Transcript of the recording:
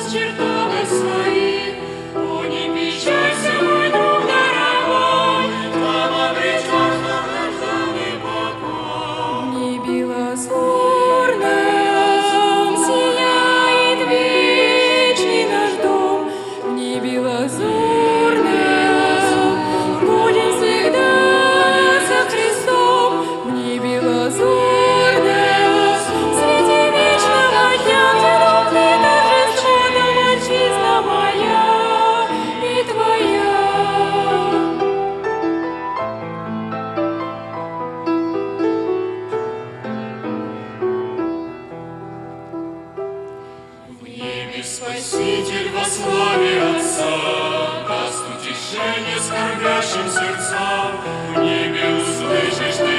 с чертогов своих. О, не печалься, мой друг дорогой, там обретешь долгожданный покой. В небе лазурном сияет вечный наш дом, в небе лазурном будем всегда со Христом, в небе лазурном в свете вечного дня, где дом ты торжество, там отчизна моя и твоя. В небе Спаситель во славе Отца даст утешение скорбящим сердцам. В небе услышишь ты